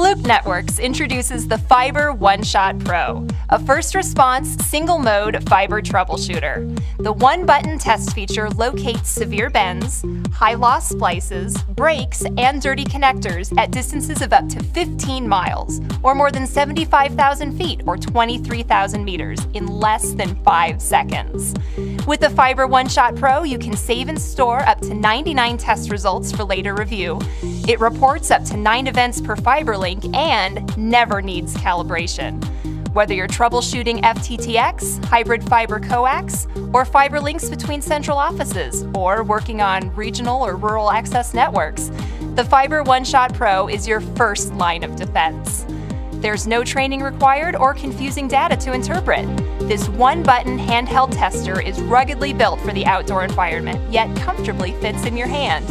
Fluke Networks introduces the Fiber OneShot Pro, a first-response, single-mode fiber troubleshooter. The one-button test feature locates severe bends, high-loss splices, breaks, and dirty connectors at distances of up to 15 miles, or more than 75,000 feet or 23,000 meters in less than 5 seconds. With the Fiber OneShot Pro, you can save and store up to 99 test results for later review. It reports up to 9 events per fiber link and never needs calibration. Whether you're troubleshooting FTTX, hybrid fiber coax, or fiber links between central offices, or working on regional or rural access networks, the Fiber OneShot Pro is your first line of defense. There's no training required or confusing data to interpret. This one-button handheld tester is ruggedly built for the outdoor environment, yet comfortably fits in your hand.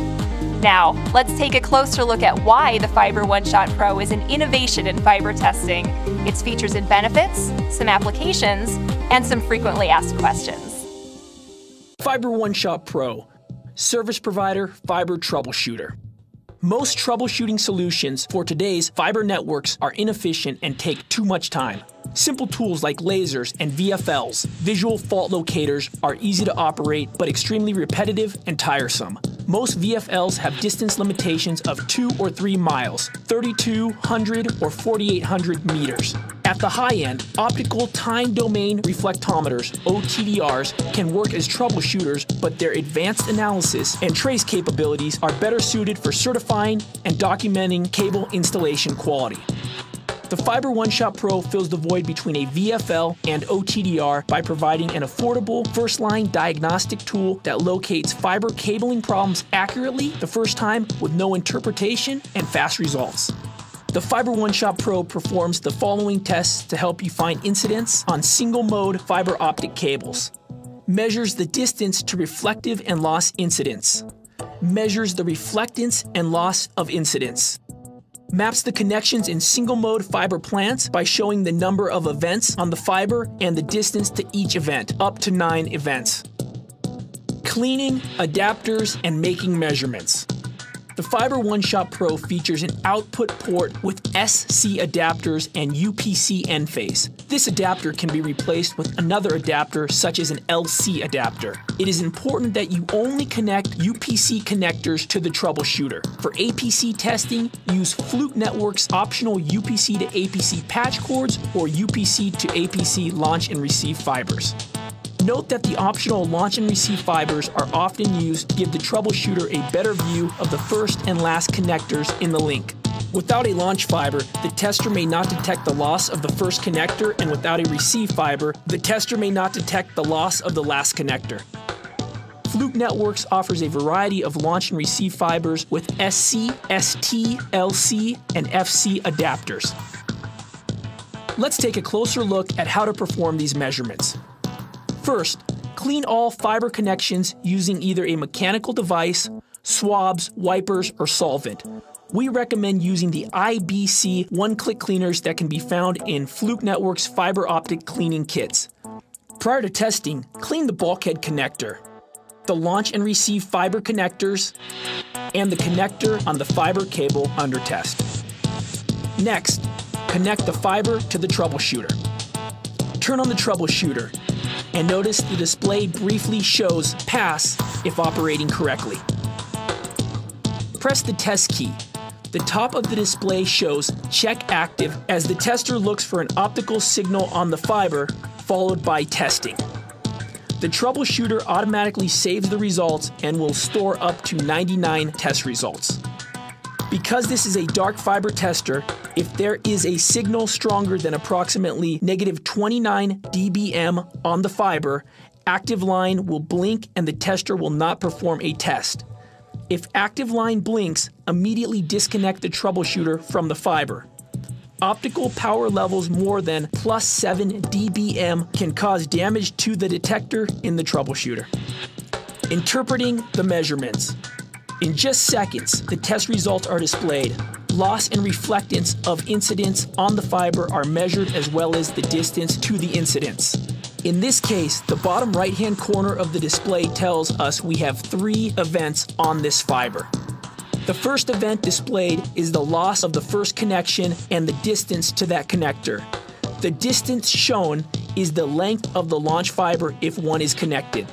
Now, let's take a closer look at why the Fiber OneShot Pro is an innovation in fiber testing, its features and benefits, some applications, and some frequently asked questions. Fiber OneShot Pro, service provider, fiber troubleshooter. Most troubleshooting solutions for today's fiber networks are inefficient and take too much time. Simple tools like lasers and VFLs, visual fault locators, are easy to operate but extremely repetitive and tiresome. Most VFLs have distance limitations of 2 or 3 miles, 3,200 or 4,800 meters. At the high end, optical time domain reflectometers, OTDRs, can work as troubleshooters, but their advanced analysis and trace capabilities are better suited for certifying and documenting cable installation quality. The Fiber OneShot Pro fills the void between a VFL and OTDR by providing an affordable first-line diagnostic tool that locates fiber cabling problems accurately the first time with no interpretation and fast results. The Fiber OneShot Pro performs the following tests to help you find incidents on single-mode fiber optic cables. Measures the distance to reflective and loss incidents. Measures the reflectance and loss of incidents. Maps the connections in single-mode fiber plants by showing the number of events on the fiber and the distance to each event, up to 9 events. Cleaning, adapters, and making measurements. The Fiber OneShot Pro features an output port with SC adapters and UPC end phase. This adapter can be replaced with another adapter such as an LC adapter. It is important that you only connect UPC connectors to the troubleshooter. For APC testing, use Fluke Networks' optional UPC to APC patch cords or UPC to APC launch and receive fibers. Note that the optional launch and receive fibers are often used to give the troubleshooter a better view of the first and last connectors in the link. Without a launch fiber, the tester may not detect the loss of the first connector, and without a receive fiber, the tester may not detect the loss of the last connector. Fluke Networks offers a variety of launch and receive fibers with SC, ST, LC, and FC adapters. Let's take a closer look at how to perform these measurements. First, clean all fiber connections using either a mechanical device, swabs, wipers, or solvent. We recommend using the IBC one-click cleaners that can be found in Fluke Networks fiber optic cleaning kits. Prior to testing, clean the bulkhead connector, the launch and receive fiber connectors, and the connector on the fiber cable under test. Next, connect the fiber to the troubleshooter. Turn on the troubleshooter and notice the display briefly shows pass if operating correctly. Press the test key. The top of the display shows check active as the tester looks for an optical signal on the fiber, followed by testing. The troubleshooter automatically saves the results and will store up to 99 test results. Because this is a dark fiber tester, if there is a signal stronger than approximately -29 dBm on the fiber, active line will blink and the tester will not perform a test. If active line blinks, immediately disconnect the troubleshooter from the fiber. Optical power levels more than +7 dBm can cause damage to the detector in the troubleshooter. Interpreting the measurements. In just seconds, the test results are displayed. Loss and reflectance of incidents on the fiber are measured as well as the distance to the incidents. In this case, the bottom right-hand corner of the display tells us we have 3 events on this fiber. The first event displayed is the loss of the first connection and the distance to that connector. The distance shown is the length of the launch fiber if one is connected.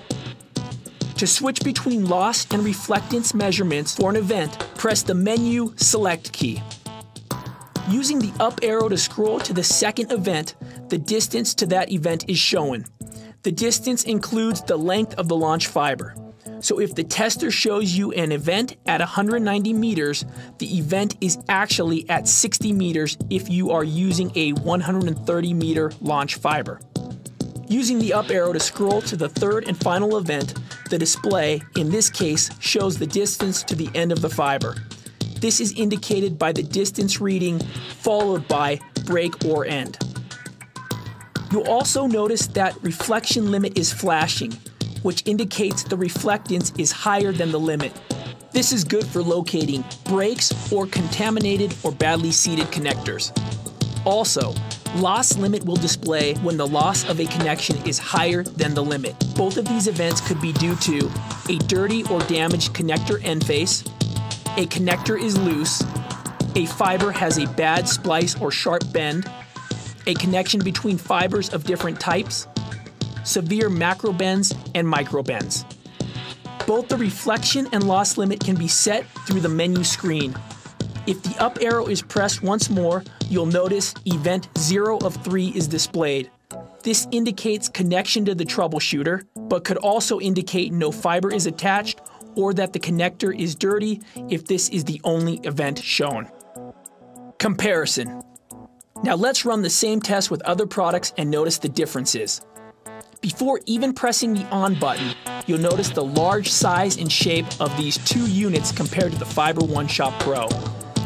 To switch between loss and reflectance measurements for an event, press the menu Select key. Using the up arrow to scroll to the second event, the distance to that event is shown. The distance includes the length of the launch fiber. So if the tester shows you an event at 190 meters, the event is actually at 60 meters if you are using a 130 meter launch fiber. Using the up arrow to scroll to the third and final event, the display, in this case, shows the distance to the end of the fiber. This is indicated by the distance reading followed by break or end. You'll also notice that reflection limit is flashing, which indicates the reflectance is higher than the limit. This is good for locating breaks or contaminated or badly seated connectors. Also, loss limit will display when the loss of a connection is higher than the limit. Both of these events could be due to a dirty or damaged connector end face, a connector is loose, a fiber has a bad splice or sharp bend, a connection between fibers of different types, severe macro bends and micro bends. Both the reflection and loss limit can be set through the menu screen. If the up arrow is pressed once more, you'll notice event 0 of 3 is displayed. This indicates connection to the troubleshooter, but could also indicate no fiber is attached or that the connector is dirty if this is the only event shown. Comparison. Now let's run the same test with other products and notice the differences. Before even pressing the on button, you'll notice the large size and shape of these two units compared to the Fiber OneShot Pro.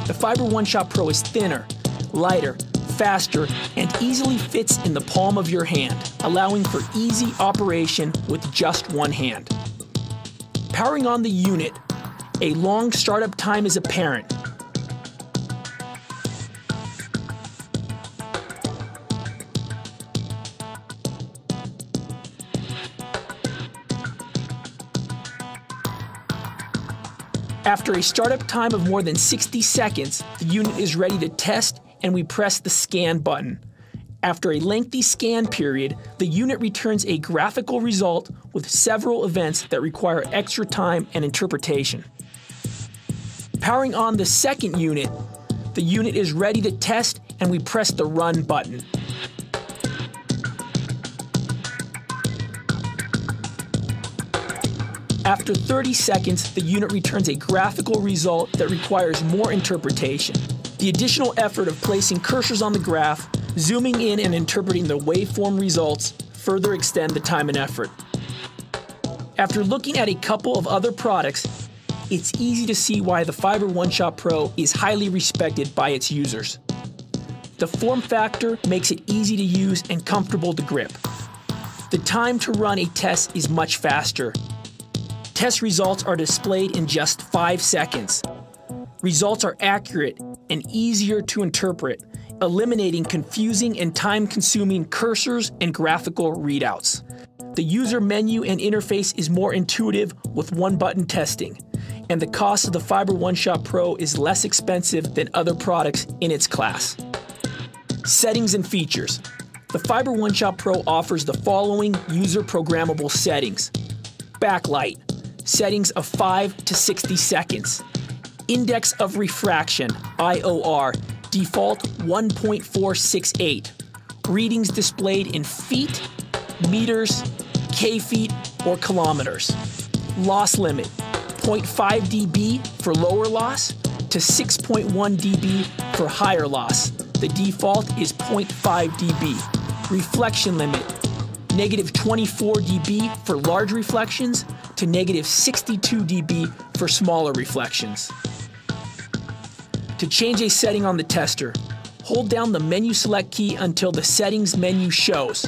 The Fiber OneShot Pro is thinner, lighter, faster, and easily fits in the palm of your hand, allowing for easy operation with just one hand. Powering on the unit, a long startup time is apparent. After a startup time of more than 60 seconds, the unit is ready to test and we press the scan button. After a lengthy scan period, the unit returns a graphical result with several events that require extra time and interpretation. Powering on the second unit, the unit is ready to test and we press the run button. After 30 seconds, the unit returns a graphical result that requires more interpretation. The additional effort of placing cursors on the graph, zooming in and interpreting the waveform results further extend the time and effort. After looking at a couple of other products, it's easy to see why the Fiber OneShot Pro is highly respected by its users. The form factor makes it easy to use and comfortable to grip. The time to run a test is much faster. Test results are displayed in just 5 seconds. Results are accurate and easier to interpret, eliminating confusing and time-consuming cursors and graphical readouts. The user menu and interface is more intuitive with one-button testing, and the cost of the Fiber OneShot Pro is less expensive than other products in its class. Settings and features. The Fiber OneShot Pro offers the following user-programmable settings. Backlight. Settings of 5 to 60 seconds. Index of refraction, IOR, default 1.468. Readings displayed in feet, meters, k-feet, or kilometers. Loss limit, 0.5 dB for lower loss to 6.1 dB for higher loss. The default is 0.5 dB. Reflection limit, negative 24 dB for large reflections to negative 62 dB for smaller reflections. To change a setting on the tester, hold down the menu select key until the settings menu shows.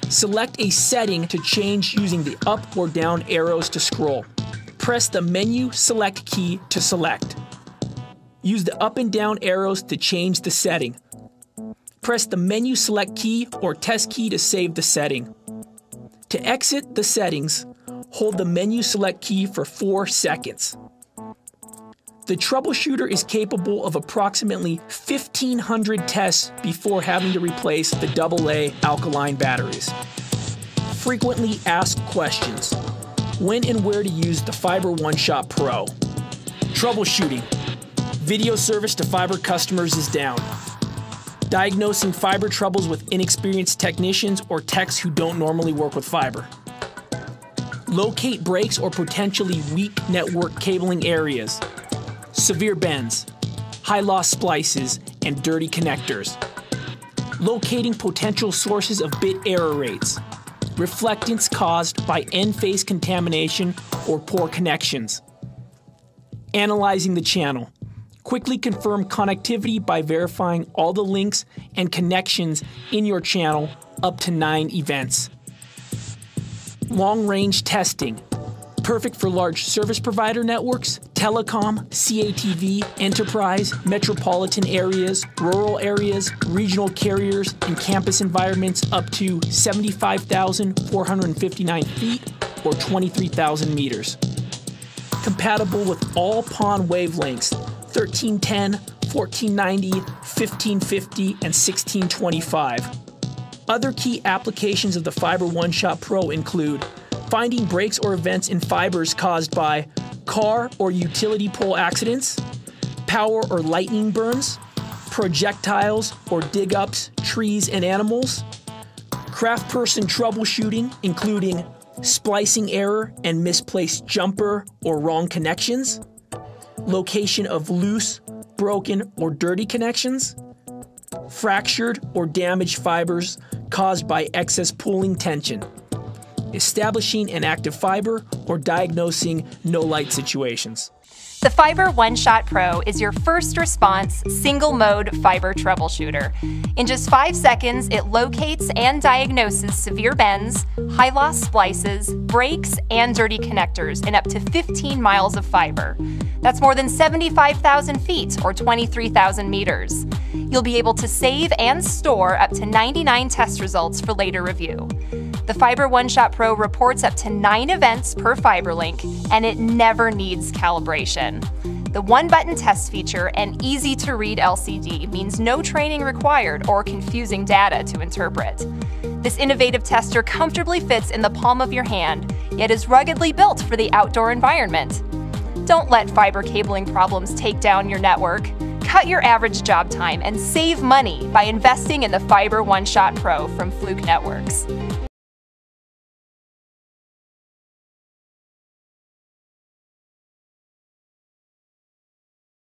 Select a setting to change using the up or down arrows to scroll. Press the menu select key to select. Use the up and down arrows to change the setting. Press the menu select key or test key to save the setting. To exit the settings, hold the menu select key for 4 seconds. The Troubleshooter is capable of approximately 1,500 tests before having to replace the AA alkaline batteries. Frequently asked questions. When and where to use the Fiber OneShot Pro. Troubleshooting. Video service to fiber customers is down. Diagnosing fiber troubles with inexperienced technicians or techs who don't normally work with fiber. Locate breaks or potentially weak network cabling areas. Severe bends, high-loss splices, and dirty connectors. Locating potential sources of bit error rates. Reflectance caused by end-phase contamination or poor connections. Analyzing the channel. Quickly confirm connectivity by verifying all the links and connections in your channel up to 9 events. Long-range testing. Perfect for large service provider networks, telecom, CATV, enterprise, metropolitan areas, rural areas, regional carriers, and campus environments up to 75,459 feet or 23,000 meters. Compatible with all PON wavelengths, 1310, 1490, 1550, and 1625. Other key applications of the Fiber OneShot Pro include finding breaks or events in fibers caused by car or utility pole accidents, power or lightning burns, projectiles or dig-ups, trees and animals, craft person troubleshooting, including splicing error and misplaced jumper or wrong connections, location of loose, broken, or dirty connections, fractured or damaged fibers caused by excess pooling tension, establishing an active fiber, or diagnosing no-light situations. The Fiber OneShot Pro is your first response, single-mode fiber troubleshooter. In just 5 seconds, it locates and diagnoses severe bends, high-loss splices, breaks, and dirty connectors in up to 15 miles of fiber. That's more than 75,000 feet, or 23,000 meters. You'll be able to save and store up to 99 test results for later review. The Fiber OneShot Pro reports up to 9 events per fiber link, and it never needs calibration. The one-button test feature and easy-to-read LCD means no training required or confusing data to interpret. This innovative tester comfortably fits in the palm of your hand, yet is ruggedly built for the outdoor environment. Don't let fiber cabling problems take down your network. Cut your average job time and save money by investing in the Fiber OneShot Pro from Fluke Networks.